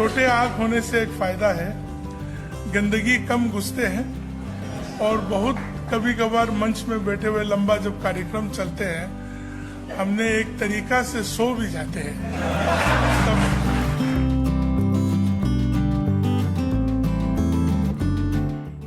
छोटे आँख होने से एक फायदा है, गंदगी कम घुसते हैं और बहुत कभी कभार मंच में बैठे हुए लंबा जब कार्यक्रम चलते हैं हमने एक तरीका से सो भी जाते हैं तब।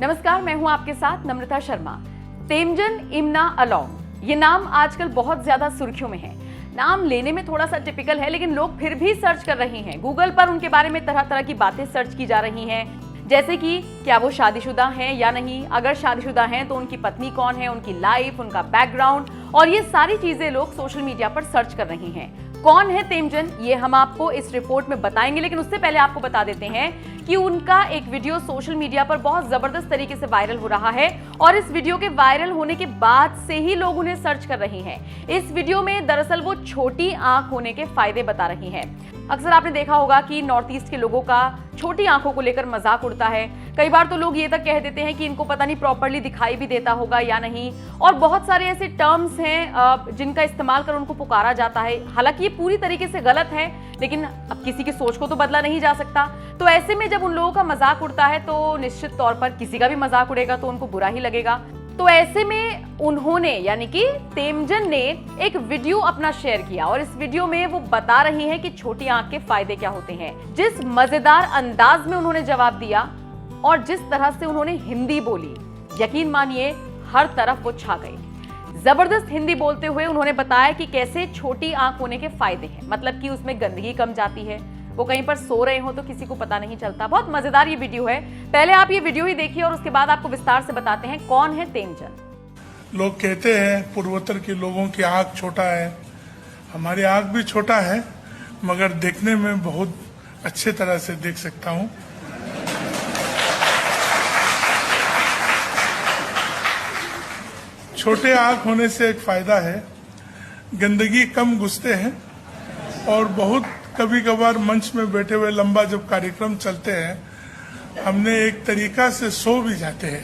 नमस्कार, मैं हूं आपके साथ नम्रता शर्मा। तेमजन इम्ना अलोंग, ये नाम आजकल बहुत ज्यादा सुर्खियों में है। नाम लेने में थोड़ा सा टिपिकल है, लेकिन लोग फिर भी सर्च कर रहे हैं। गूगल पर उनके बारे में तरह तरह की बातें सर्च की जा रही हैं, जैसे कि क्या वो शादीशुदा हैं या नहीं, अगर शादीशुदा हैं तो उनकी पत्नी कौन है, उनकी लाइफ, उनका बैकग्राउंड, और ये सारी चीजें लोग सोशल मीडिया पर सर्च कर रहे हैं। कौन है तेमजन, ये हम आपको इस रिपोर्ट में बताएंगे, लेकिन उससे पहले आपको बता देते हैं कि उनका एक वीडियो सोशल मीडिया पर बहुत जबरदस्त तरीके से वायरल हो रहा है और इस वीडियो के वायरल होने के बाद से ही लोग उन्हें सर्च कर रहे हैं। इस वीडियो में दरअसल वो छोटी आंख होने के फायदे बता रही हैं। अक्सर आपने देखा होगा कि नॉर्थ ईस्ट के लोगों का छोटी आंखों को लेकर मजाक उड़ता है। कई बार तो लोग ये तक कह देते हैं कि इनको पता नहीं प्रॉपर्ली दिखाई भी देता होगा या नहीं, और बहुत सारे ऐसे टर्म्स हैं जिनका इस्तेमाल कर उनको पुकारा जाता है। हालांकि ये पूरी तरीके से गलत है, लेकिन अब किसी की सोच को तो बदला नहीं जा सकता। तो ऐसे में जब उन लोगों का मजाक उड़ता है तो निश्चित तौर पर किसी का भी मजाक उड़ेगा तो उनको बुरा ही लगेगा। तो ऐसे में उन्होंने यानी कि तेमजन ने एक वीडियो अपना शेयर किया और इस वीडियो में वो बता रही हैं कि छोटी आंख के फायदे क्या होते हैं। जिस मजेदार अंदाज में उन्होंने जवाब दिया और जिस तरह से उन्होंने हिंदी बोली, यकीन मानिए हर तरफ वो छा गई। जबरदस्त हिंदी बोलते हुए उन्होंने बताया कि कैसे छोटी आंख होने के फायदे हैं, मतलब कि उसमें गंदगी कम जाती है, वो कहीं पर सो रहे हो तो किसी को पता नहीं चलता। बहुत मजेदार ये वीडियो है। पहले आप ये वीडियो ही देखिए और उसके बाद आपको विस्तार से बताते हैं कौन है तेमजन। लोग कहते हैं पूर्वोत्तर के लोगों की आँख छोटा है, हमारी आँख भी छोटा है, मगर देखने में बहुत अच्छे तरह से देख सकता हूँ। छोटे आँख होने से एक फायदा है, गंदगी कम घुसते हैं और बहुत कभी कभार मंच में बैठे हुए लंबा जब कार्यक्रम चलते हैं हमने एक तरीका से सो भी जाते हैं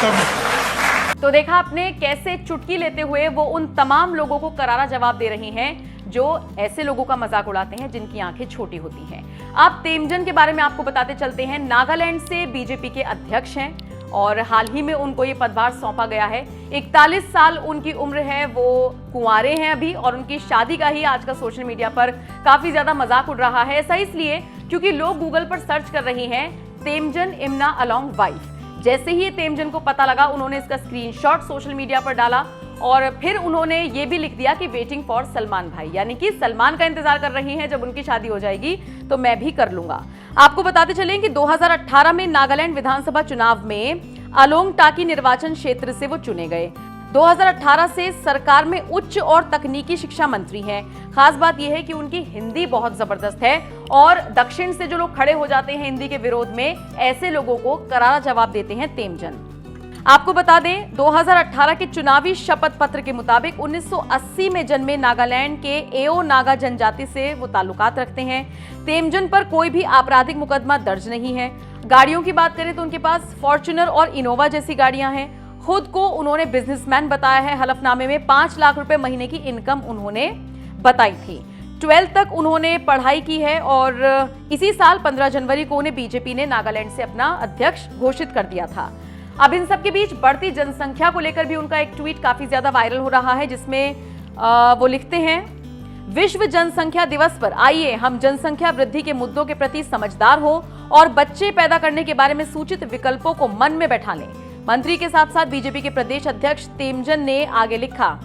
तब। तो देखा आपने कैसे चुटकी लेते हुए वो उन तमाम लोगों को करारा जवाब दे रही हैं जो ऐसे लोगों का मजाक उड़ाते हैं जिनकी आंखें छोटी होती हैं। अब तेमजन के बारे में आपको बताते चलते हैं। नागालैंड से बीजेपी के अध्यक्ष हैं और हाल ही में उनको ये पदभार सौंपा गया है। 41 साल उनकी उम्र है, वो कुंवारे हैं अभी, और उनकी शादी का ही आज का सोशल मीडिया पर काफी ज्यादा मजाक उड़ रहा है। ऐसा इसलिए क्योंकि लोग गूगल पर सर्च कर रहे हैं तेमजन इम्ना अलोंग वाइफ। जैसे ही तेमजन को पता लगा उन्होंने इसका स्क्रीनशॉट सोशल मीडिया पर डाला और फिर उन्होंने ये भी लिख दिया कि वेटिंग फॉर सलमान भाई, यानी कि सलमान का इंतजार कर रही हैं, जब उनकी शादी हो जाएगी तो मैं भी कर लूंगा। आपको बताते चलें कि 2018 में नागालैंड विधानसभा चुनाव में अलोंग टाकी निर्वाचन क्षेत्र से वो चुने गए। 2018 से सरकार में उच्च और तकनीकी शिक्षा मंत्री हैं। खास बात यह है कि उनकी हिंदी बहुत जबरदस्त है और दक्षिण से जो लोग खड़े हो जाते हैं हिंदी के विरोध में, ऐसे लोगों को करारा जवाब देते हैं तेमजन। आपको बता दें 2018 के चुनावी शपथ पत्र के मुताबिक 1980 में जन्मे नागालैंड के एओ नागा जनजाति से वो ताल्लुकात रखते हैं। तेमजन पर कोई भी आपराधिक मुकदमा दर्ज नहीं है। गाड़ियों की बात करें तो उनके पास फॉर्च्यूनर और इनोवा जैसी गाड़ियां हैं। खुद को उन्होंने बिजनेसमैन बताया है। हलफनामे में 5 लाख रुपए महीने की इनकम उन्होंने बताई थी। 12th तक उन्होंने पढ़ाई की है और इसी साल 15 जनवरी को उन्हें बीजेपी ने नागालैंड से अपना अध्यक्ष घोषित कर दिया था। अब इन सबके बीच बढ़ती जनसंख्या को लेकर भी उनका एक ट्वीट काफी ज्यादा वायरल हो रहा है, जिसमें वो लिखते हैं, विश्व जनसंख्या दिवस पर आइए हम जनसंख्या वृद्धि के मुद्दों के प्रति समझदार हो और बच्चे पैदा करने के बारे में सूचित विकल्पों को मन में बैठा लें। मंत्री के साथ साथ बीजेपी के प्रदेश अध्यक्ष तेमजन ने आगे लिखा,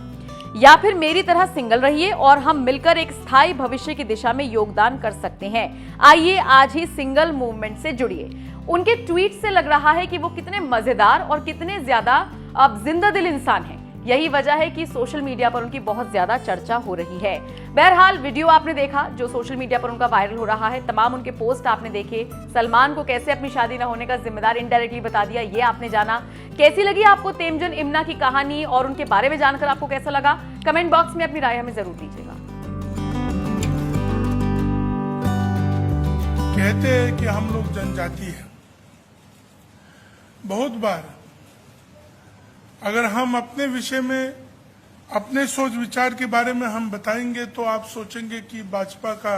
या फिर मेरी तरह सिंगल रहिए और हम मिलकर एक स्थायी भविष्य की दिशा में योगदान कर सकते हैं। आइए आज ही सिंगल मूवमेंट से जुड़िए। उनके ट्वीट से लग रहा है कि वो कितने मजेदार और कितने ज्यादा अब जिंदा दिल इंसान हैं। यही वजह है कि सोशल मीडिया पर उनकी बहुत ज्यादा चर्चा हो रही है। बहरहाल वीडियो आपने देखा जो सोशल मीडिया पर उनका वायरल हो रहा है, तमाम उनके पोस्ट आपने देखे, सलमान को कैसे अपनी शादी न होने का जिम्मेदार इनडायरेक्टली बता दिया, ये आपने जाना। कैसी लगी आपको तेमजन इम्ना की कहानी और उनके बारे में जानकर आपको कैसा लगा? कमेंट बॉक्स में अपनी राय हमें जरूर दीजिएगा। कहते हैं कि हम लोग जनजाति हैं। बहुत बार अगर हम अपने विषय में अपने सोच विचार के बारे में हम बताएंगे तो आप सोचेंगे कि भाजपा का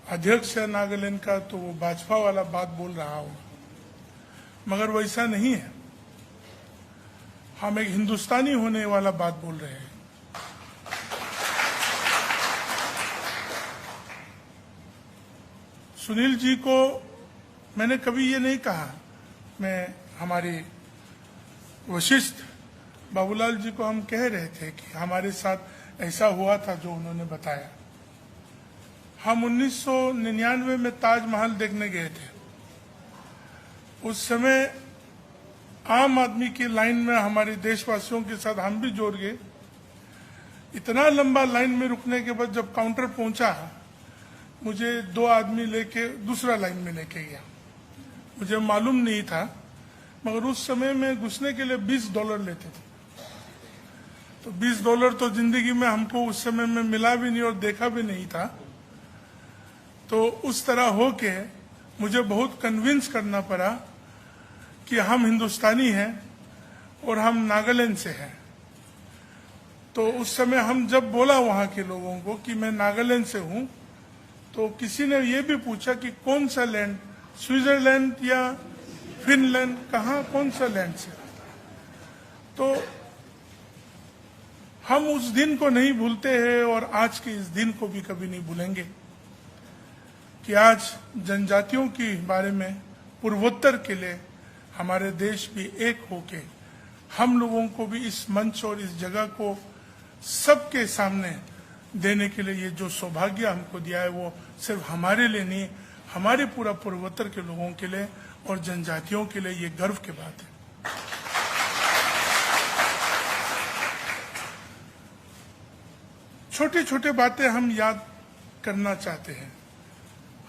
अध्यक्ष है नागालैंड का तो वो भाजपा वाला बात बोल रहा होगा, मगर वैसा नहीं है। हम एक हिंदुस्तानी होने वाला बात बोल रहे हैं। सुनील जी को मैंने कभी ये नहीं कहा, मैं हमारे वशिष्ठ बाबूलाल जी को हम कह रहे थे कि हमारे साथ ऐसा हुआ था जो उन्होंने बताया। हम 1999 में ताजमहल देखने गए थे। उस समय आम आदमी की लाइन में हमारे देशवासियों के साथ हम भी जोड़ गए। इतना लंबा लाइन में रुकने के बाद जब काउंटर पहुंचा, मुझे 2 आदमी लेके दूसरा लाइन में लेके गया। मुझे मालूम नहीं था, मगर उस समय में घुसने के लिए $20 लेते थे। तो $20 तो जिंदगी में हमको उस समय में मिला भी नहीं और देखा भी नहीं था। तो उस तरह होके मुझे बहुत कन्विंस करना पड़ा कि हम हिंदुस्तानी हैं और हम नागालैंड से हैं। तो उस समय हम जब बोला वहां के लोगों को कि मैं नागालैंड से हूं, तो किसी ने ये भी पूछा कि कौन सा लैंड, स्विट्जरलैंड या फिनलैंड, कहाँ कौन सा लैंड से। तो हम उस दिन को नहीं भूलते हैं और आज के इस दिन को भी कभी नहीं भूलेंगे कि आज जनजातियों के बारे में पूर्वोत्तर के लिए हमारे देश भी एक होके हम लोगों को भी इस मंच और इस जगह को सबके सामने देने के लिए ये जो सौभाग्य हमको दिया है, वो सिर्फ हमारे लिए नहीं, हमारे पूरा पूर्वोत्तर के लोगों के लिए और जनजातियों के लिए ये गर्व की बात है। छोटी छोटी बातें हम याद करना चाहते हैं।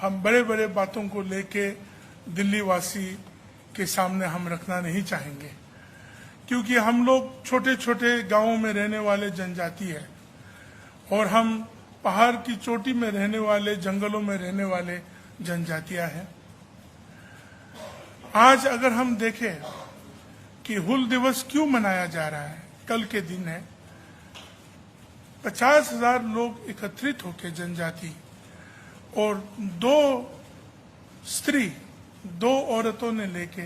हम बड़े बड़े बातों को लेके दिल्ली वासी के सामने हम रखना नहीं चाहेंगे, क्योंकि हम लोग छोटे छोटे गांवों में रहने वाले जनजाति है और हम पहाड़ की चोटी में रहने वाले, जंगलों में रहने वाले जनजातियां हैं। आज अगर हम देखें कि हुल दिवस क्यों मनाया जा रहा है, कल के दिन है, 50,000 लोग एकत्रित होकर जनजाति और 2 औरतों ने लेके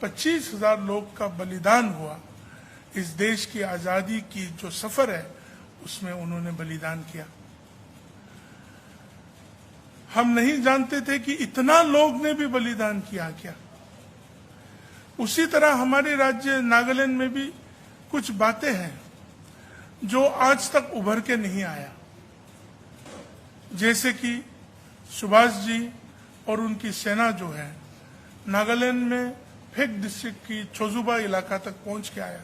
25,000 लोग का बलिदान हुआ। इस देश की आजादी की जो सफर है उसमें उन्होंने बलिदान किया। हम नहीं जानते थे कि इतना लोग ने भी बलिदान किया क्या। उसी तरह हमारे राज्य नागालैंड में भी कुछ बातें हैं जो आज तक उभर के नहीं आया, जैसे कि सुभाष जी और उनकी सेना जो है नागालैंड में फेक डिस्ट्रिक्ट की छोजुबा इलाका तक पहुंच के आया।